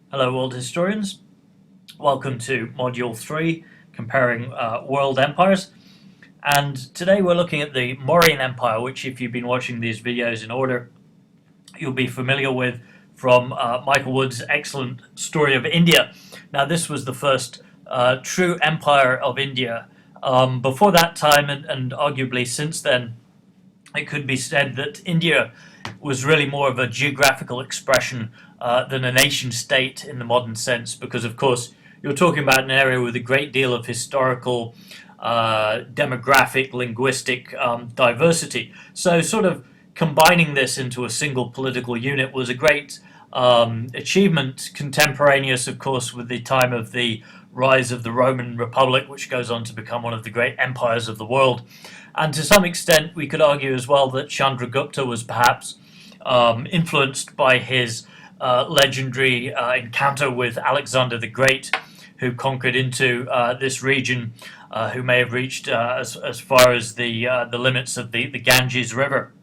Hello world historians, welcome to Module 3, comparing world empires. And today we're looking at the Mauryan Empire, which if you've been watching these videos in order, you'll be familiar with from Michael Wood's excellent story of India. Now this was the first true empire of India. Before that time, and arguably since then, it could be said that India was really more of a geographical expression than a nation state in the modern sense, because of course you're talking about an area with a great deal of historical, demographic, linguistic diversity. So sort of combining this into a single political unit was a great achievement, contemporaneous of course with the time of the rise of the Roman Republic, which goes on to become one of the great empires of the world. And to some extent, we could argue as well that Chandragupta was perhaps influenced by his legendary encounter with Alexander the Great, who conquered into this region, who may have reached as far as the limits of the Ganges River.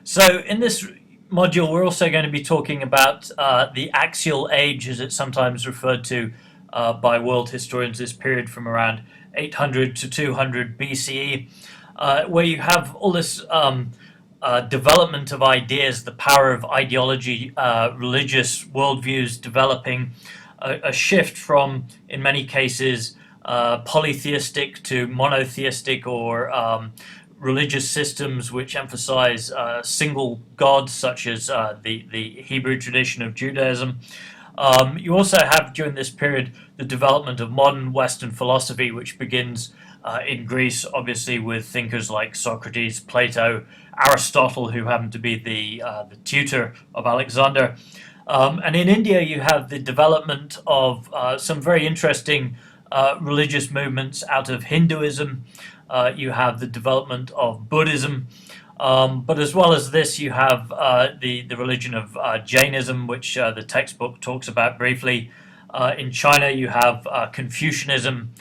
So in this module, we're also going to be talking about the Axial Age, as it's sometimes referred to by world historians, this period from around 800 to 200 BCE, where you have all this development of ideas, the power of ideology, religious worldviews developing, a shift from, in many cases, polytheistic to monotheistic, or religious systems which emphasize single gods, such as the Hebrew tradition of Judaism. You also have, during this period, the development of modern Western philosophy, which begins in Greece, obviously, with thinkers like Socrates, Plato, Aristotle, who happened to be the tutor of Alexander. And in India, you have the development of some very interesting religious movements out of Hinduism. You have the development of Buddhism. But as well as this, you have the religion of Jainism, which the textbook talks about briefly. In China, you have Confucianism,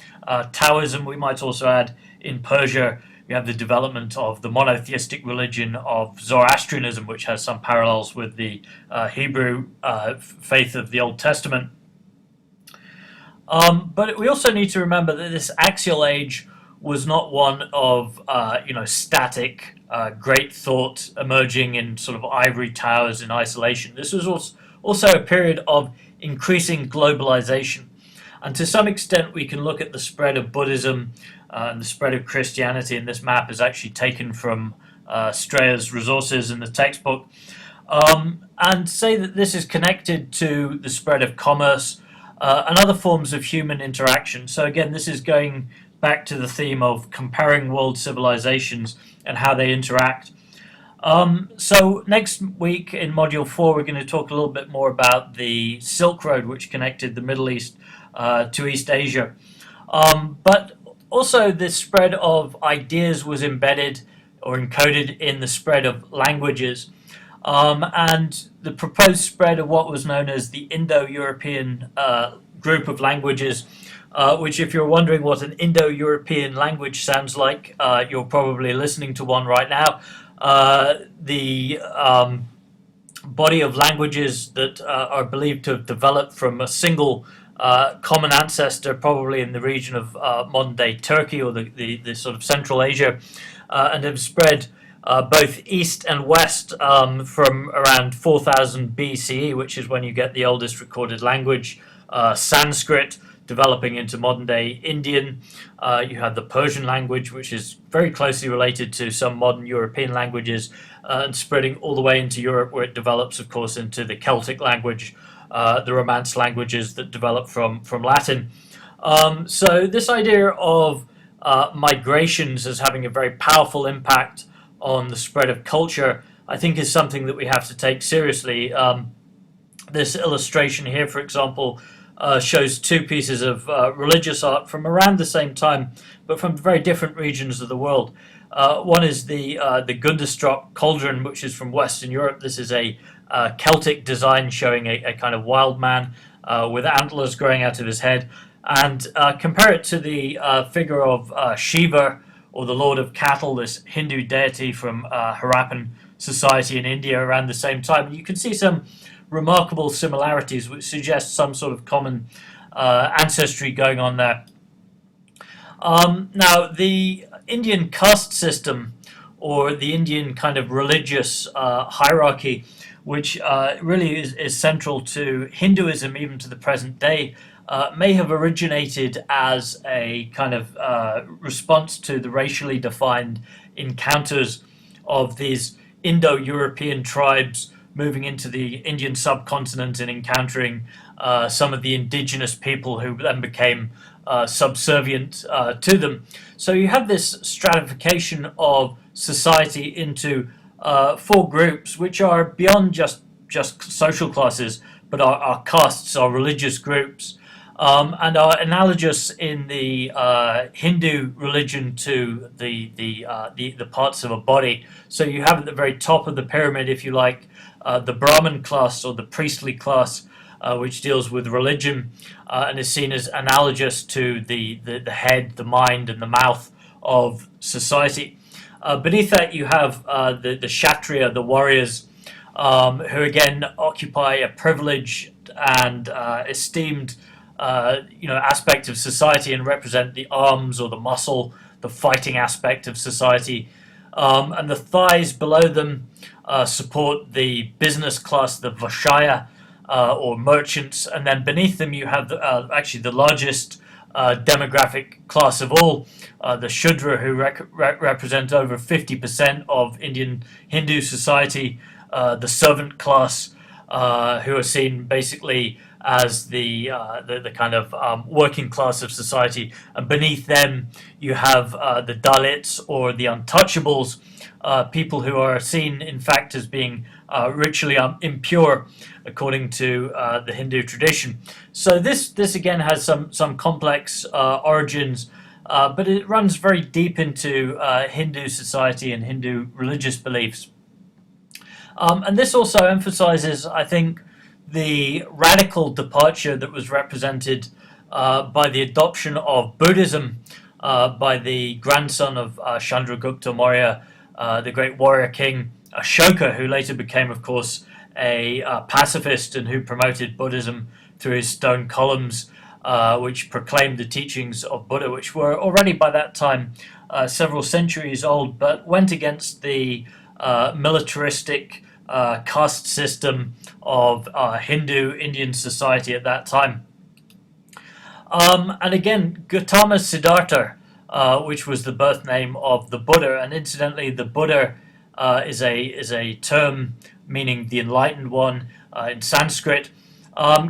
Taoism, we might also add. In Persia, you have the development of the monotheistic religion of Zoroastrianism, which has some parallels with the Hebrew faith of the Old Testament. But we also need to remember that this axial age was not one of static, great thought emerging in sort of ivory towers in isolation. This was also a period of increasing globalization. And to some extent, we can look at the spread of Buddhism and the spread of Christianity, and this map is actually taken from Strayer's resources in the textbook, and say that this is connected to the spread of commerce and other forms of human interaction. So again, this is going back to the theme of comparing world civilizations and how they interact. So next week in Module 4, we're going to talk a little bit more about the Silk Road, which connected the Middle East to East Asia. But also this spread of ideas was embedded or encoded in the spread of languages. And the proposed spread of what was known as the Indo-European group of languages, which, if you're wondering what an Indo-European language sounds like, you're probably listening to one right now. The body of languages that are believed to have developed from a single common ancestor, probably in the region of modern-day Turkey or the sort of Central Asia, and have spread both east and west from around 4000 BCE, which is when you get the oldest recorded language, Sanskrit, developing into modern-day Indian. You have the Persian language, which is very closely related to some modern European languages, and spreading all the way into Europe, where it develops, of course, into the Celtic language, the Romance languages that develop from Latin. So this idea of migrations as having a very powerful impact on the spread of culture, I think, is something that we have to take seriously. This illustration here, for example, shows two pieces of religious art from around the same time, but from very different regions of the world. One is the Gundestrup cauldron, which is from Western Europe. This is a Celtic design showing a kind of wild man with antlers growing out of his head. And compare it to the figure of Shiva, or the Lord of Cattle, this Hindu deity from Harappan society in India around the same time. And you can see some remarkable similarities which suggest some sort of common ancestry going on there. Now, the Indian caste system, or the Indian kind of religious hierarchy, which really is central to Hinduism even to the present day, may have originated as a kind of response to the racially defined encounters of these Indo-European tribes moving into the Indian subcontinent and encountering some of the indigenous people who then became subservient to them. So you have this stratification of society into four groups, which are beyond just social classes, but are castes, are religious groups, and are analogous in the Hindu religion to the parts of a body. So you have at the very top of the pyramid, if you like, the Brahmin class or the priestly class, which deals with religion and is seen as analogous to the head, the mind, and the mouth of society. Beneath that, you have the Kshatriya, the warriors, who again occupy a privileged and esteemed aspect of society and represent the arms or the muscle, the fighting aspect of society. And the thighs below them support the business class, the Vashya, or merchants, and then beneath them you have actually the largest demographic class of all, the Shudra, who represent over 50% of Indian Hindu society, the servant class, who are seen basically as the kind of working class of society, and beneath them you have the Dalits or the untouchables, people who are seen in fact as being ritually impure according to the Hindu tradition. So this again has some complex origins, but it runs very deep into Hindu society and Hindu religious beliefs. And this also emphasizes, I think, the radical departure that was represented by the adoption of Buddhism by the grandson of Chandragupta Maurya, the great warrior king Ashoka, who later became, of course, a pacifist and who promoted Buddhism through his stone columns, which proclaimed the teachings of Buddha, which were already by that time several centuries old, but went against the militaristic caste system of Hindu Indian society at that time. And again, Gautama Siddhartha, which was the birth name of the Buddha, and incidentally, the Buddha is a term meaning the enlightened one in Sanskrit,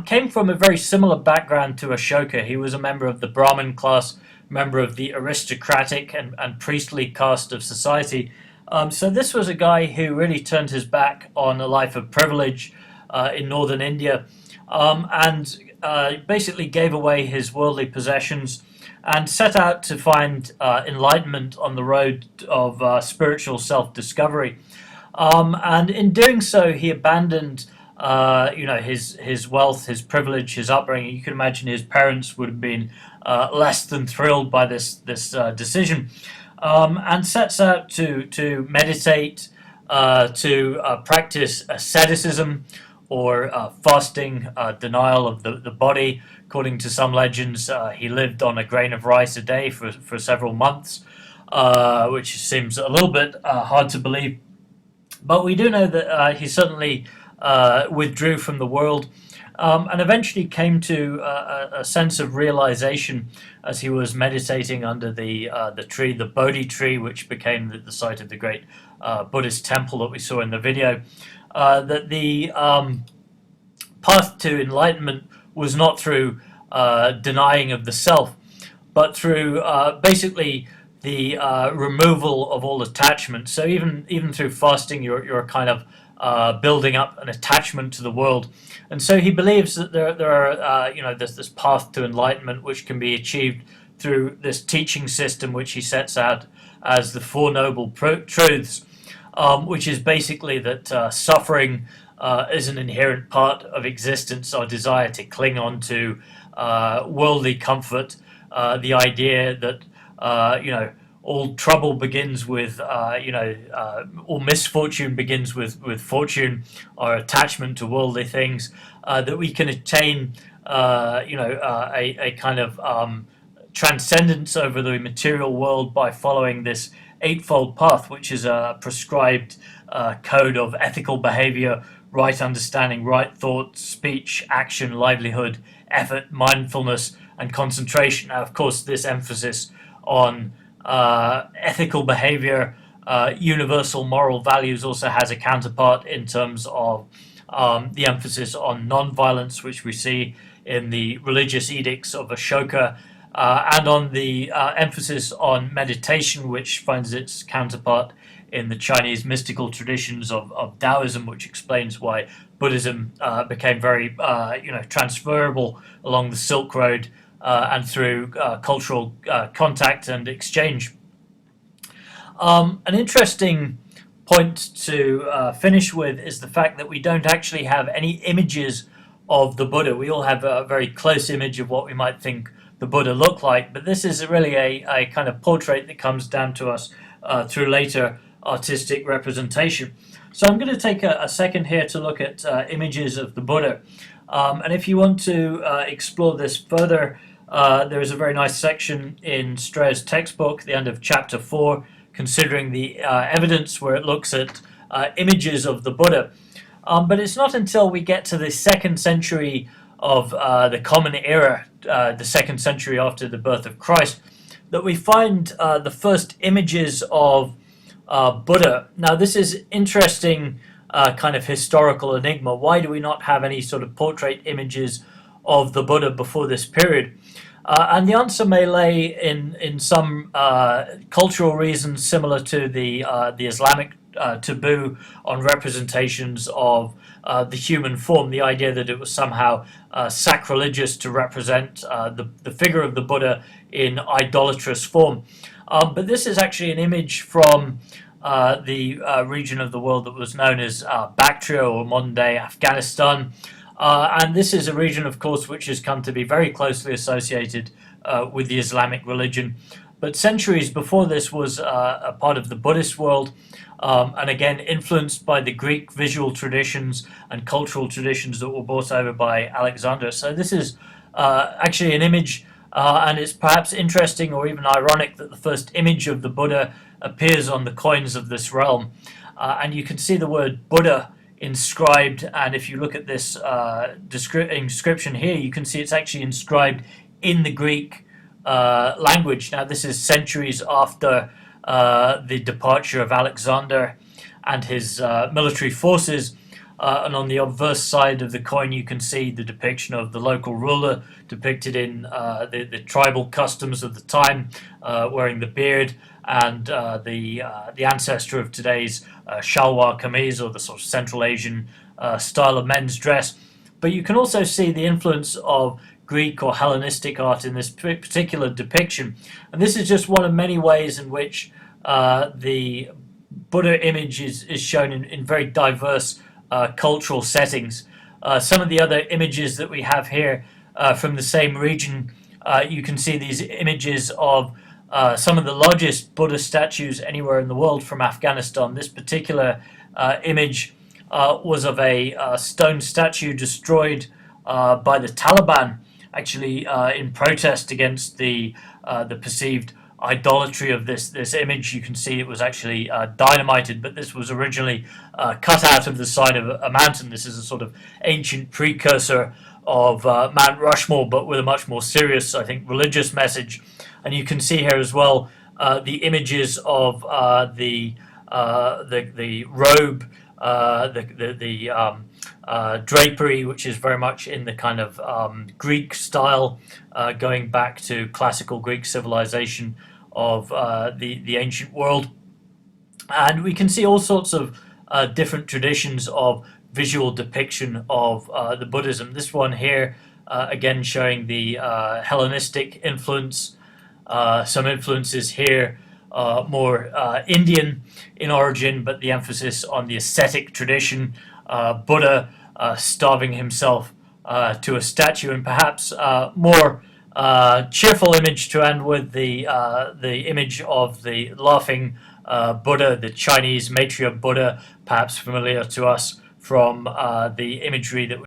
came from a very similar background to Ashoka. He was a member of the Brahmin class, member of the aristocratic and priestly caste of society. So this was a guy who really turned his back on a life of privilege in northern India, and basically gave away his worldly possessions and set out to find enlightenment on the road of spiritual self-discovery. And in doing so, he abandoned his wealth, his privilege, his upbringing. You can imagine his parents would have been less than thrilled by this decision, and sets out to meditate, to practice asceticism, or fasting, denial of the body. According to some legends, he lived on a grain of rice a day for several months, which seems a little bit hard to believe. But we do know that he certainly withdrew from the world, and eventually came to a sense of realization as he was meditating under the tree, the Bodhi tree, which became the site of the great Buddhist temple that we saw in the video, that the path to enlightenment was not through denying of the self, but through basically the removal of all attachment. So even through fasting, you're kind of building up an attachment to the world. And so he believes that there are there's this path to enlightenment which can be achieved through this teaching system, which he sets out as the Four Noble Truths, which is basically that suffering is an inherent part of existence, our desire to cling on to worldly comfort, the idea that all trouble begins with, all misfortune begins with fortune, or attachment to worldly things, that we can attain, a kind of transcendence over the material world by following this eightfold path, which is a prescribed code of ethical behavior, right understanding, right thought, speech, action, livelihood, effort, mindfulness, and concentration. Now, of course, this emphasis on ethical behavior, universal moral values, also has a counterpart in terms of the emphasis on non-violence, which we see in the religious edicts of Ashoka, and on the emphasis on meditation, which finds its counterpart in the Chinese mystical traditions of Taoism, which explains why Buddhism became very transferable along the Silk Road and through cultural contact and exchange. An interesting point to finish with is the fact that we don't actually have any images of the Buddha. We all have a very close image of what we might think the Buddha looked like, but this is really a kind of portrait that comes down to us through later artistic representation. So I'm going to take a second here to look at images of the Buddha. And if you want to explore this further, there is a very nice section in Strayer's textbook, the end of chapter 4, considering the evidence, where it looks at images of the Buddha. But it's not until we get to the 2nd century of the Common Era, the 2nd century after the birth of Christ, that we find the first images of Buddha. Now, this is interesting kind of historical enigma. Why do we not have any sort of portrait images of the Buddha before this period? And the answer may lay in some cultural reasons similar to the Islamic taboo on representations of the human form, the idea that it was somehow sacrilegious to represent the figure of the Buddha in idolatrous form. But this is actually an image from the region of the world that was known as Bactria, or modern-day Afghanistan. And this is a region, of course, which has come to be very closely associated with the Islamic religion. But centuries before this was a part of the Buddhist world, and again influenced by the Greek visual traditions and cultural traditions that were brought over by Alexander. So this is actually an image, and it's perhaps interesting or even ironic that the first image of the Buddha appears on the coins of this realm. And you can see the word Buddha inscribed, and if you look at this inscription here, you can see it's actually inscribed in the Greek language. Now, this is centuries after the departure of Alexander and his military forces, and on the obverse side of the coin you can see the depiction of the local ruler depicted in the tribal customs of the time, wearing the beard, and the ancestor of today's shalwar kameez, or the sort of Central Asian style of men's dress. But you can also see the influence of Greek or Hellenistic art in this particular depiction. And this is just one of many ways in which the Buddha image is shown in very diverse cultural settings. Some of the other images that we have here from the same region, you can see these images of some of the largest Buddha statues anywhere in the world from Afghanistan. This particular image was of a stone statue destroyed by the Taliban, actually in protest against the perceived idolatry of this image. You can see it was actually dynamited, but this was originally cut out of the side of a mountain. This is a sort of ancient precursor of Mount Rushmore, but with a much more serious, I think, religious message. And you can see here as well the images of the robe, the drapery, which is very much in the kind of Greek style, going back to classical Greek civilization of the ancient world. And we can see all sorts of different traditions of visual depiction of the Buddhism. This one here, again, showing the Hellenistic influence. Some influences here more Indian in origin, but the emphasis on the ascetic tradition, Buddha starving himself to a statue, and perhaps more cheerful image to end with, the image of the laughing Buddha, the Chinese matriarch Buddha, perhaps familiar to us from the imagery that